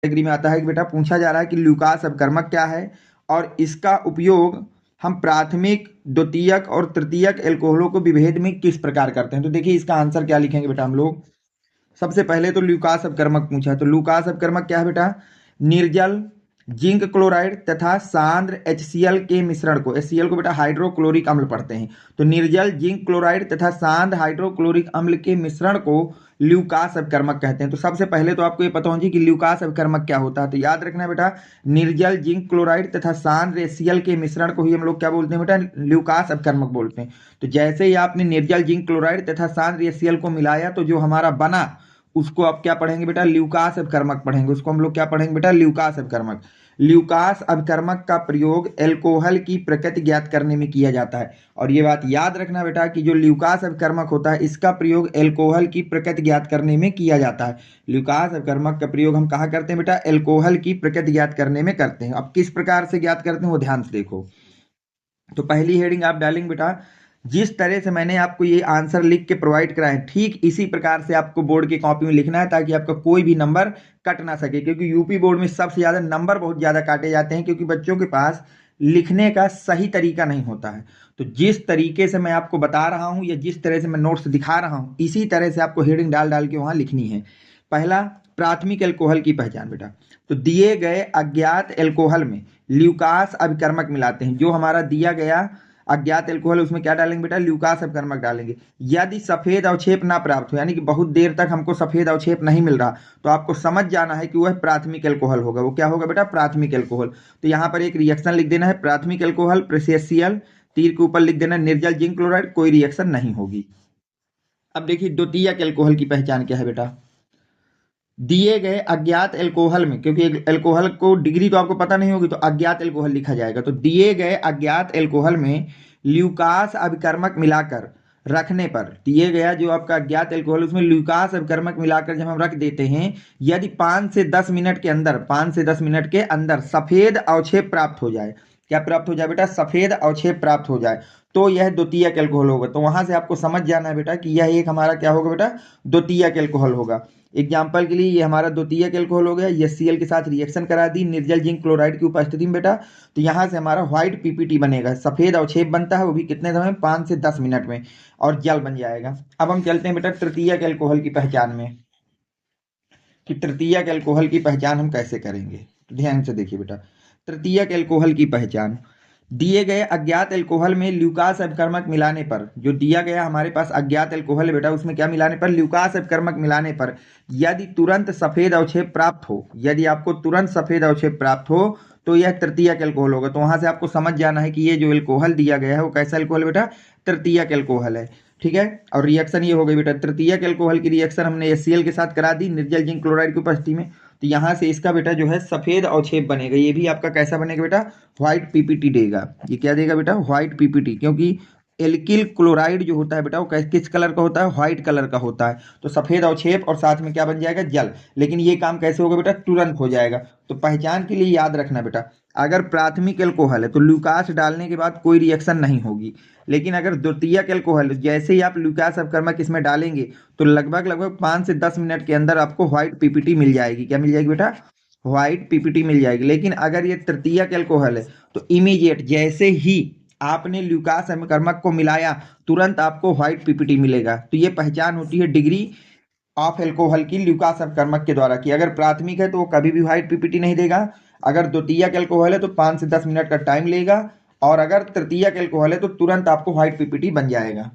Category में आता है कि बेटा पूछा जा रहा है कि ल्यूकास अपकर्मक क्या है और इसका उपयोग हम प्राथमिक, द्वितीयक और तृतीयक एल्कोहलों को विभेद में किस प्रकार करते हैं। तो देखिए इसका आंसर क्या लिखेंगे बेटा हम लोग। सबसे पहले तो ल्यूकास अपकर्मक पूछा है, तो ल्यूकास अपकर्मक क्या है बेटा, निर्जल जिंक क्लोराइड तथा सांद्र HCl के मिश्रण को, HCl को बेटा हाइड्रोक्लोरिक अम्ल पढ़ते हैं, तो निर्जल जिंक क्लोराइड तथा सांद्र हाइड्रोक्लोरिक अम्ल के मिश्रण को ल्यूकास अपकर्मक कहते हैं। तो सबसे पहले तो आपको ये पता होना चाहिए कि ल्यूकास अपकर्मक क्या होता है। तो याद रखना बेटा, निर्जल जिंक क्लोराइड तथा सांद्र HCl के मिश्रण को ही हम लोग क्या बोलते हैं बेटा, ल्यूकास अपकर्मक बोलते हैं। तो जैसे ही आपने निर्जल जिंक क्लोराइड तथा सांद्र HCl को मिलाया तो जो हमारा बना उसको आप क्या पढ़ेंगे बेटा, ल्यूकास अपकर्मक पढ़ेंगे। उसको हम लोग क्या पढ़ेंगे बेटा, ल्यूकास अपकर्मक। ल्यूकास अपकर्मक का प्रयोग एल्कोहल की प्रकृति ज्ञात करने में किया जाता है। और ये बात याद रखना बेटा कि जो ल्यूकास अपकर्मक होता है इसका प्रयोग एल्कोहल की प्रकृति ज्ञात करने में किया जाता है। ल्यूकास अपकर्मक का प्रयोग हम कहाँ करते हैं बेटा, एल्कोहल की प्रकृति ज्ञात करने में करते हैं। अब किस प्रकार से ज्ञात करते हैं वो ध्यान से देखो। तो पहली हेडिंग आप डालेंगे बेटा, जिस तरह से मैंने आपको ये आंसर लिख के प्रोवाइड कराए ठीक इसी प्रकार से आपको बोर्ड की कॉपी में लिखना है ताकि आपका कोई भी नंबर कट ना सके। क्योंकि यूपी बोर्ड में सबसे ज़्यादा नंबर बहुत ज़्यादा काटे जाते हैं क्योंकि बच्चों के पास लिखने का सही तरीका नहीं होता है। तो जिस तरीके से मैं आपको बता रहा हूँ या जिस तरह से मैं नोट्स दिखा रहा हूँ इसी तरह से आपको हेडिंग डाल डाल के वहाँ लिखनी है। पहला, प्राथमिक एल्कोहल की पहचान बेटा। तो दिए गए अज्ञात एल्कोहल में ल्यूकास अभिकर्मक मिलाते हैं। जो हमारा दिया गया अज्ञात एल्कोहल उसमें क्या डालेंगे बेटा, ल्यूकास अपकर्मक डालेंगे। यदि सफेद अवक्षेप ना प्राप्त हो, यानी कि बहुत देर तक हमको सफेद अवक्षेप नहीं मिल रहा, तो आपको समझ जाना है कि वह प्राथमिक एल्कोहल होगा। वो क्या होगा बेटा, प्राथमिक एल्कोहल। तो यहाँ पर एक रिएक्शन लिख देना है, प्राथमिक एल्कोहल प्रेसेसियल, तीर के ऊपर लिख देना निर्जल जिंक क्लोराइड, कोई रिएक्शन नहीं होगी। अब देखिए द्वितीयक एल्कोहल की पहचान क्या है बेटा। दिए गए अज्ञात एल्कोहल में, क्योंकि एल्कोहल को डिग्री तो आपको पता नहीं होगी तो अज्ञात एल्कोहल लिखा जाएगा। तो दिए गए अज्ञात एल्कोहल में ल्यूकास अभिकर्मक मिलाकर रखने पर, दिए गया जो आपका अज्ञात एल्कोहल उसमें ल्यूकास अभिकर्मक मिलाकर जब हम रख देते हैं, यदि 5 से 10 मिनट के अंदर, 5 से 10 मिनट के अंदर सफेद अवक्षेप प्राप्त हो जाए, क्या प्राप्त हो जाए बेटा, सफेद अवक्षेप प्राप्त हो जाए, तो यह द्वितीयक एल्कोहल होगा। तो वहां से आपको समझ जाना है बेटा कि यह एक हमारा क्या होगा बेटा, द्वितीयक एल्कोहल होगा। एग्जाम्पल के लिए ये हमारा द्वितीयक एल्कोहल हो गया, ये Cl के साथ रिएक्शन करा दी निर्जल जिंक क्लोराइड की उपस्थिति में बेटा, तो यहाँ से हमारा व्हाइट पीपीटी बनेगा, सफेद अवक्षेप बनता है, वो भी कितने समय में, 5 से 10 मिनट में, और जल बन जाएगा। अब हम चलते हैं बेटा तृतीयक एल्कोहल की पहचान में, कि तृतीयक एल्कोहल की पहचान हम कैसे करेंगे। तो ध्यान से देखिए बेटा, तृतीयक एल्कोहल की पहचान, दिए गए अज्ञात एल्कोहल में ल्यूकास अपकर्मक मिलाने पर, जो दिया गया हमारे पास अज्ञात एल्कोहल है बेटा उसमें क्या मिलाने पर, ल्यूकास अपकर्मक मिलाने पर यदि तुरंत सफेद अवक्षेप प्राप्त हो, यदि आपको तुरंत सफेद अवक्षेप प्राप्त हो तो यह तृतीयक एल्कोहल होगा। तो वहां से आपको समझ जाना है कि ये जो एल्कोहल दिया गया है वो कैसा एल्कोहल बेटा, तृतीयक एल्कोहल है। ठीक है, और रिएक्शन ये हो गई बेटा, तृतीयक एल्कोहल की रिएक्शन हमने HCl के साथ करा दी निर्जल जिंक क्लोराइड की उपस्थिति में, तो यहाँ से इसका बेटा जो है सफेद अवक्षेप बनेगा। ये भी आपका कैसा बनेगा बेटा, व्हाइट पीपीटी देगा। ये क्या देगा बेटा, व्हाइट पीपीटी, क्योंकि एल्किल क्लोराइड जो होता है बेटा वो किस कलर का होता है, व्हाइट कलर का होता है। तो सफेद अवक्षेप और साथ में क्या बन जाएगा, जल। लेकिन ये काम कैसे होगा बेटा, तुरंत हो जाएगा। तो पहचान के लिए याद रखना बेटा, अगर प्राथमिक एल्कोहल है तो ल्यूकास डालने के बाद कोई रिएक्शन नहीं होगी, लेकिन अगर द्वितीयक एल्कोहल जैसे ही आप ल्यूकास अपकर्मक इसमें डालेंगे तो लगभग 5 से 10 मिनट के अंदर आपको व्हाइट पीपीटी मिल जाएगी। क्या मिल जाएगी बेटा, व्हाइट पीपीटी मिल जाएगी। लेकिन अगर ये तृतीयक एल्कोहल है तो इमीडिएट जैसे ही आपने ल्यूकास अपकर्मक को मिलाया तुरंत आपको व्हाइट पीपीटी मिलेगा। तो ये पहचान होती है डिग्री ऑफ एल्कोहल की ल्यूकास अपकर्मक के द्वारा, कि अगर प्राथमिक है तो वो कभी भी व्हाइट पीपीटी नहीं देगा, अगर द्वितीयक एल्कोहल है तो 5 से 10 मिनट का टाइम लेगा, और अगर तृतीयक एल्कोहल है तो तुरंत आपको व्हाइट पीपीटी बन जाएगा।